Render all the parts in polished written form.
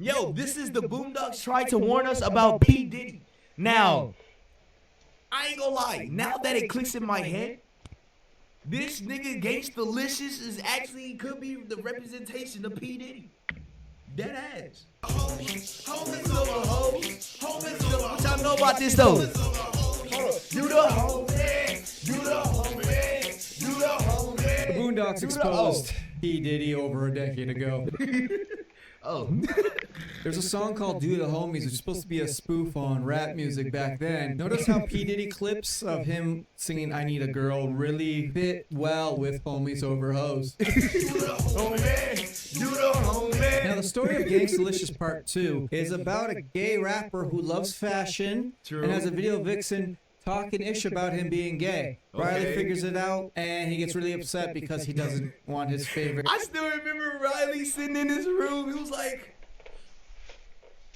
Yo, this is the Boondocks trying to warn us about P. Diddy. Now, I ain't gonna lie. Now that it clicks in my head, this nigga Gangstalicious is actually could be the representation of P. Diddy. Dead ass. Homies over hoes. Homies over. What y'all know about this though? You the homie. You the homie. You the homie. The Boondocks exposed P. Diddy over a decade ago. Oh. There's a song called Do the Homies, which is supposed to be a spoof on rap music back then. Notice how P. Diddy clips of him singing I Need a Girl really fit well with Homies Over Hoes. You the homie. You the homie. Now, the story of Gangstalicious Part 2 is about a gay rapper who loves fashion and has a video vixen talking ish about him being gay. Okay. Riley figures it out, and he gets really upset because he doesn't want his favorite. I still remember Riley sitting in his room. He was like,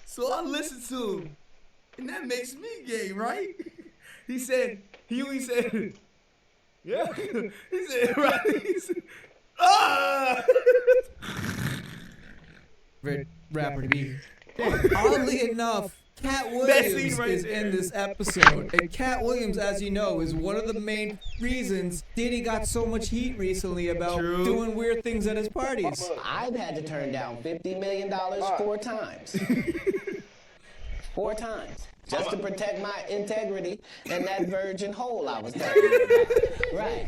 so I listened to him, and that makes me gay, right? He said, Huey said, yeah. He said, Riley, he said, rapper to be. Oddly enough, Cat Williams is in this episode, and Cat Williams, as you know, is one of the main reasons Diddy got so much heat recently about doing weird things at his parties. I've had to turn down $50 million 4 times. 4 times. Just to protect my integrity and that virgin hole I was telling you about. Right.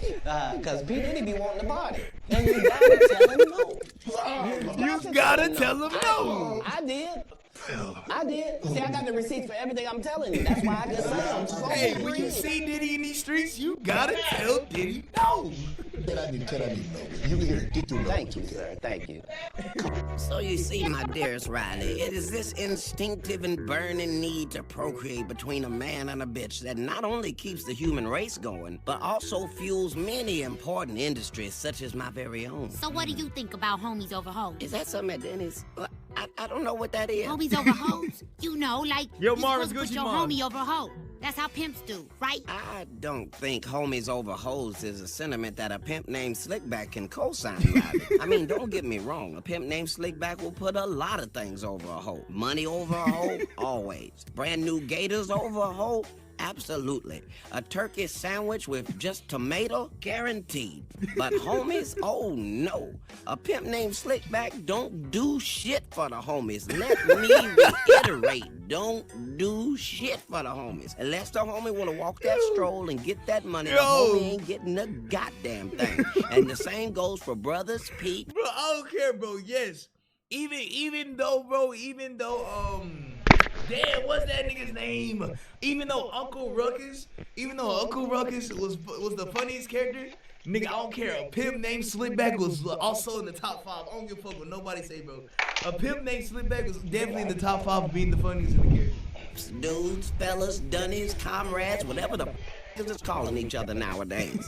Because P. Diddy be wanting to party. And you gotta tell him no. You gotta tell him no. I did. I did. See, I got the receipts for everything I'm telling you. That's why I just say I'm so Hey, when you see Diddy in these streets, you gotta tell Diddy no. I need no. You can get through. Thank you, sir. Thank you. So you see, my dearest Riley, it is this instinctive and burning need to procreate between a man and a bitch that not only keeps the human race going, but also fuels many important industries, such as my very own. So what do you think about Homies Over Hoes? Is that something at Denny's? Well, I don't know what that is. Homies over hoes? You know, like, Yo, you Marvin's supposed to Gucci put your Mom. homie over hoe. That's how pimps do, right? I don't think homies over hoes is a sentiment that a pimp named Slickback can co-sign, Riley. I mean, don't get me wrong. A pimp named Slickback will put a lot of things over a hoe. Money over a hoe? Always. Brand new gators over a hoe? Absolutely. A turkey sandwich with just tomato? Guaranteed. But homies? Oh no. A pimp named Slickback don't do shit for the homies. Let me reiterate. Don't do shit for the homies. Unless the homie wanna walk that stroll and get that money, the homie ain't getting a goddamn thing. And the same goes for brothers, Pete. Bro, I don't care, bro. Yes. Even though, damn, what's that nigga's name? Even though Uncle Ruckus was the funniest character, nigga, I don't care. A pimp named Slickback was also in the top 5. I don't give a fuck what nobody say, bro. A pimp named Slickback was definitely in the top 5 of being the funniest in the character. Dudes, fellas, dunnies, comrades, whatever the is just calling each other nowadays.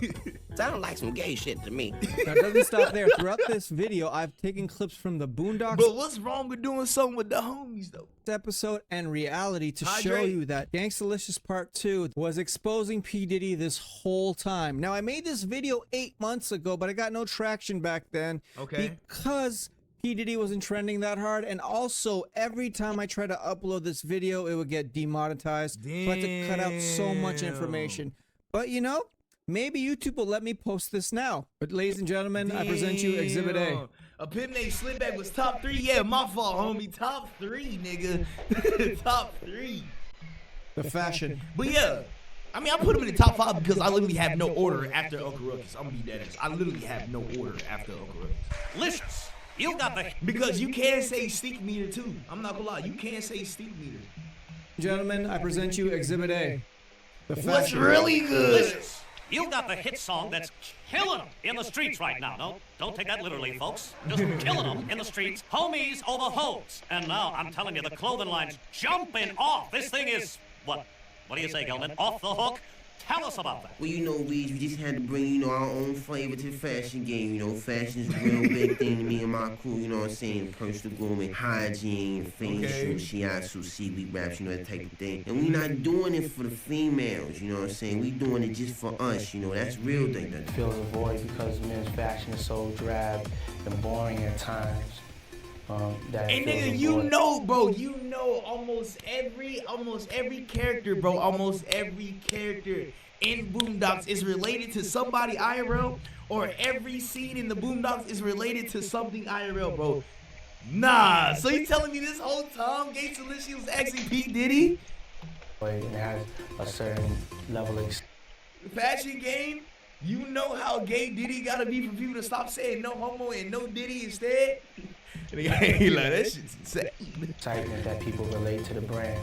Sound like some gay shit to me. Now, it doesn't stop there. Throughout this video, I've taken clips from the Boondocks But what's wrong with doing something with the homies, though? episode and reality to show you that Gangstalicious Part 2 was exposing P. Diddy this whole time. Now, I made this video 8 months ago, but I got no traction back then because P. Diddy wasn't trending that hard, and also every time I tried to upload this video, it would get demonetized. So I had to cut out so much information. But you know, maybe YouTube will let me post this now. But ladies and gentlemen, I present you Exhibit A. A pimp named Slickback was top 3. Yeah, my fault, homie. Top 3, nigga. Top 3. The fashion. But yeah, I mean, I put him in the top 5 because I literally have no order after Uncle Ruckus. I'm gonna be dead ass. I literally have no order after Uncle Ruckus. Licious. You got the... Because you can say Steak Meter too. I'm not gonna lie. You can say Steak Meter. Gentlemen, I present you Exhibit A. The fashion. What's really good? Licious. You got the hit song that's killing them in the streets right now. No, don't take that literally, folks. Just killing them in the streets. Homies over hoes. And now, I'm telling you, the clothing line's jumping off. This thing is, what do you say, Gelman? Off the hook? Tell us about that. Well, you know, we just had to bring, our own flavor to the fashion game. Fashion's a real big thing to me and my crew, you know what I'm saying? Personal grooming, hygiene, facial, shiatsu, seaweed wraps, that type of thing. And we not doing it for the females, you know what I'm saying? We doing it just for us, that's real thing. Fills a void because men's fashion is so drab and boring at times. And nigga, you know, bro, you know almost every character, bro, almost every character in Boondocks is related to somebody IRL, or every scene in the Boondocks is related to something IRL, bro. Nah, so you telling me this whole time Gangstalicious was actually P. Diddy? And it has a certain level of Fashion game? You know how gay Diddy gotta be for people to stop saying no homo and no Diddy instead? He like, that shit's insane. excitement that people relate to the brand.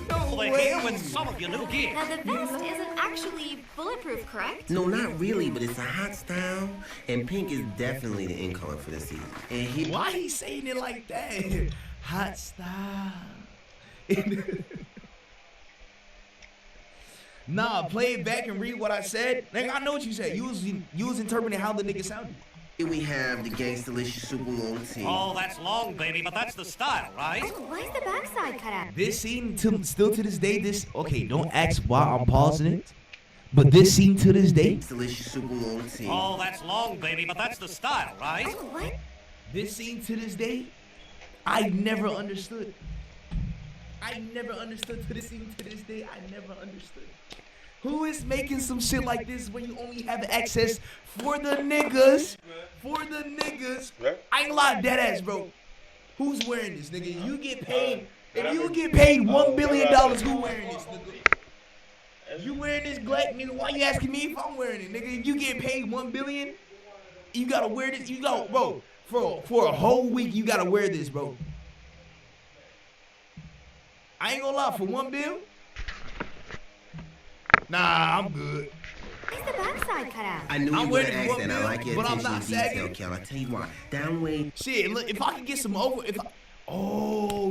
No We're way. here with some of your new gear. Now, the vest isn't actually bulletproof, correct? No, not really, but it's a hot style, and pink is definitely the in color for the season. And Why he saying it like that? Hot style. Nah, play it back and read what I said. Nigga, I know what you said. You was interpreting how the nigga sounded. here we have the Gangstalicious super long tee. Oh, that's long, baby, but that's the style, right? Oh, why is the backside cut out? This scene, still to this day, okay, don't ask why I'm pausing it, but this scene to this day, Gangstalicious super long tee. Oh, that's long, baby, but that's the style, right? Oh, what? this scene to this day, I never understood. I never understood to this scene to this day. I never understood. Who is making some shit like this when you only have access for the niggas? For the niggas. I ain't gonna lie, dead ass, bro. Who's wearing this, nigga? You get paid. If you get paid $1 billion, who wearing this, nigga? You wearing this black, nigga? Why you asking me if I'm wearing it, nigga? If you get paid $1 billion, you gotta wear this. You go, bro. For a whole week, you gotta wear this, bro. I ain't gonna lie, for $1 bill. Nah, I'm good. Why is the backside cut out? I knew you were gonna ask that. I like your but I'm attention not to detail, sagging. Kel. I tell you why. Downway. Shit, look, if I can get some oh,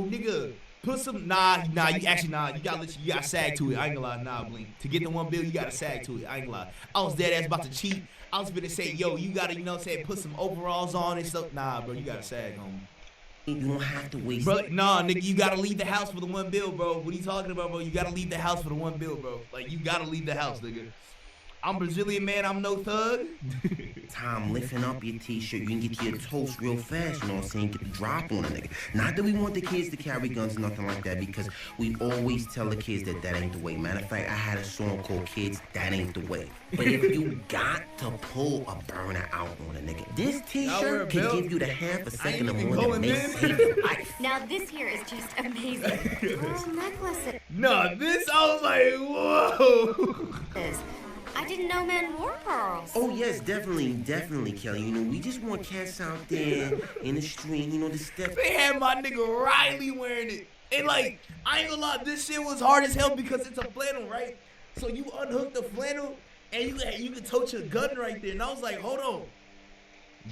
nigga, put some, nah, you gotta sag to it. I ain't gonna lie, nah, Blink. To get the $1 bill, you gotta sag to it. I ain't gonna lie. I was dead ass about to cheat. I was gonna say, yo, you gotta, you know what I'm saying, put some overalls on and stuff. Nah, bro, you gotta sag on. You don't have to waste. Bro, nah, nigga, you gotta leave the house for the $1 bill, bro. What are you talking about, bro? You gotta leave the house for the $1 bill, bro. Like, you gotta leave the house, nigga. I'm Brazilian, man. I'm no thug. Time lifting up your t-shirt, you can get your toast real fast, you know what I'm saying? Get the drop on a nigga. Not that we want the kids to carry guns or nothing like that, because we always tell the kids that that ain't the way. Matter of fact, I had a song called Kids, That Ain't the Way. But if you got to pull a burner out on a nigga, this t-shirt can give you the half a second of more that may save your life. Now, this here is just amazing. Oh, necklace. Nah, this, I was like, whoa. I didn't know men wore pearls. Oh yes, definitely, Kelly. You know, we just want cats out there in the street, you know, the steps. They had my nigga Riley wearing it. And like, I ain't gonna lie, this shit was hard as hell because it's a flannel, right? So you unhook the flannel and you can tote your gun right there. And I was like, hold on.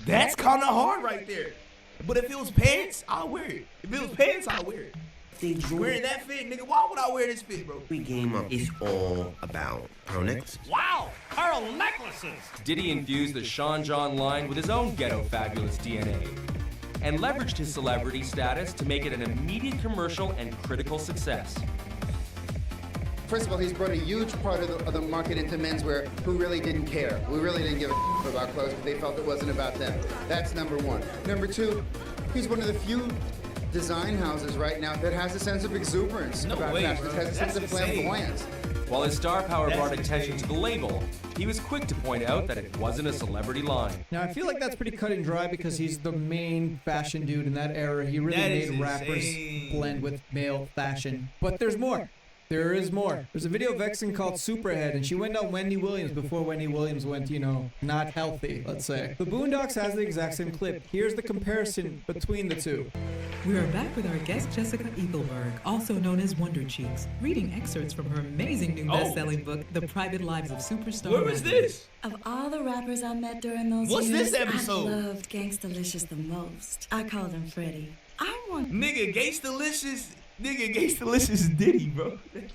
That's kind of hard right there. But if it was pants, I'll wear it. If it was pants, I'll wear it. Wearing that fit, nigga, why would I wear this fit, bro? We game up. It's all about pearl necklaces. Wow, pearl necklaces! Diddy infused the Sean John line with his own ghetto fabulous DNA and leveraged his celebrity status to make it an immediate commercial and critical success. First of all, he's brought a huge part of the market into menswear who really didn't care. We really didn't give a about clothes because they felt it wasn't about them. That's number one. Number two, he's one of the few design houses right now that has a sense of exuberance about fashion. It has a sense of flamboyance. While his star power brought attention to the label, he was quick to point out that it wasn't a celebrity line. Now, I feel like that's pretty cut and dry because he's the main fashion dude in that era. He really made rappers blend with male fashion. But there's more. There is more. There's a video of Vexen called Superhead, and she went on Wendy Williams before Wendy Williams went, you know, not healthy, let's say. The Boondocks has the exact same clip. Here's the comparison between the two. We are back with our guest Jessica Ethelberg, also known as Wonder Cheeks, reading excerpts from her amazing new best-selling book, The Private Lives of Superstar. Where was this? Of all the rappers I met during those What's years, this episode? I loved Gangstalicious the most. I called him Freddie. Nigga, Gangstalicious is Diddy, bro. That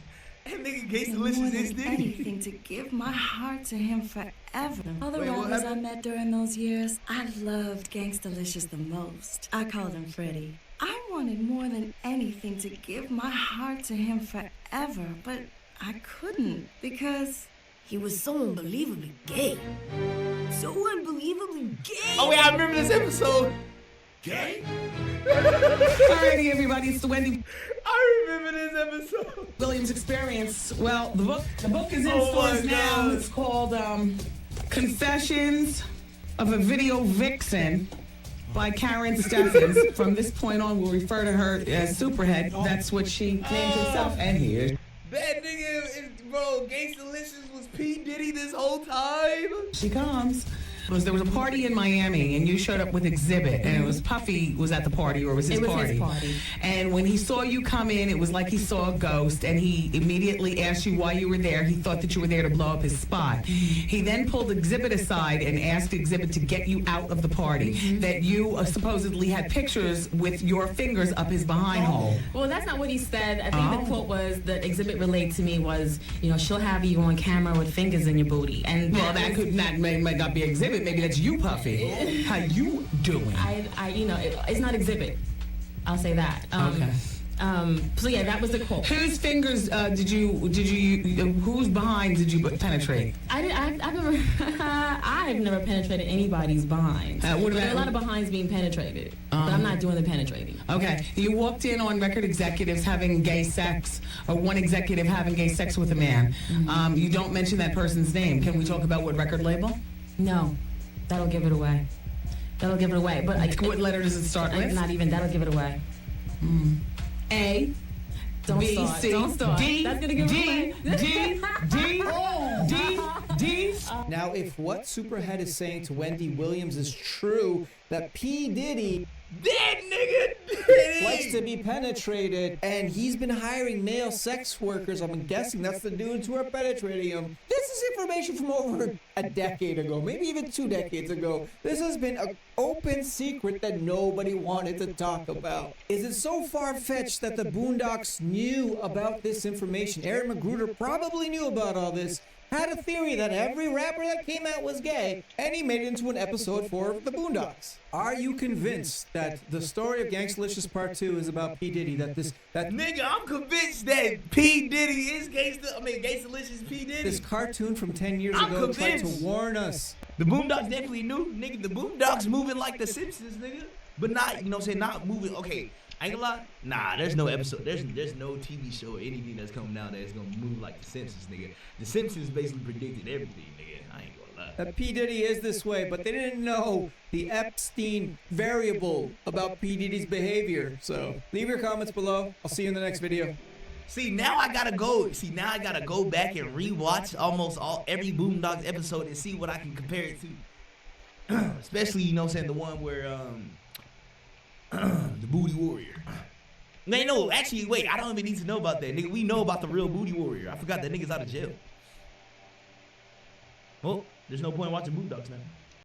nigga Gangstalicious is Diddy. Anything to give my heart to him forever. All the rappers I met during those years, I loved Gangstalicious the most. I called him Freddie. I wanted more than anything to give my heart to him forever, but I couldn't because he was so unbelievably gay. So unbelievably gay. Oh, wait, I remember this episode. Gang? Alrighty, everybody, it's the Wendy I remember this episode. Williams Experience. Well, the book is in stores now. It's called Confessions of a Video Vixen by Karen Steffens. From this point on, we'll refer to her as Superhead. That's what she named herself. And here. That nigga, bro, Gangstalicious was P. Diddy this whole time? She comes. There was a party in Miami, and you showed up with Exhibit, and it was Puffy was at the party, or it was his party. And when he saw you come in, it was like he saw a ghost, and he immediately asked you why you were there. He thought that you were there to blow up his spot. He then pulled Exhibit aside and asked Exhibit to get you out of the party, that you supposedly had pictures with your fingers up his behind hole. Well, that's not what he said. I think the quote was that Exhibit relayed to me was, you know, she'll have you on camera with fingers in your booty. And well, that could not may not be Exhibit. Maybe that's you, Puffy. How you doing? You know, it's not Exhibit. I'll say that. Okay. So yeah, that was the quote. Whose fingers whose behind did you penetrate? I've never penetrated anybody's behind. There are a lot of behinds being penetrated, but I'm not doing the penetrating. Okay. You walked in on record executives having gay sex, or one executive having gay sex with a man. You don't mention that person's name. Can we talk about what record label? No. That'll give it away. That'll give it away. But what letter does it start with? Not even. That'll give it away. A. Don't B, start. C, Don't start. D, That's gonna give D, it away. D. Now, if what Superhead is saying to Wendy Williams is true, that P. Diddy that nigga likes to be penetrated, and he's been hiring male sex workers. I'm guessing that's the dudes who are penetrating him. This is information from over a decade ago, maybe even 2 decades ago. This has been an open secret that nobody wanted to talk about. Is it so far-fetched that the Boondocks knew about this information? Aaron Magruder probably knew about all this, had a theory that every rapper that came out was gay, and he made it into an episode for the Boondocks. Are you convinced that the story of Gangstalicious Part 2 is about P. Diddy? That nigga, I'm convinced that P. Diddy is Gangstalicious P. Diddy. This cartoon from 10 years ago tried to warn us. The Boondocks definitely knew, nigga. The Boondocks moving like the Simpsons, nigga. But not, you know what I'm saying, not moving, okay. I ain't gonna lie. Nah, there's no episode. There's no TV show or anything that's coming out that's gonna move like the Simpsons, nigga. The Simpsons basically predicted everything, nigga. I ain't gonna lie. That P. Diddy is this way, but they didn't know the Epstein variable about P. Diddy's behavior. So leave your comments below. I'll see you in the next video. See, now I gotta go. Now I gotta go back and rewatch almost every Boondocks episode and see what I can compare it to. Especially, you know what I'm saying, the one where the Booty Warrior. No, actually, wait, I don't even need to know about that, nigga. We know about the real Booty Warrior. I forgot that nigga's out of jail. Well, there's no point watching Boondocks now.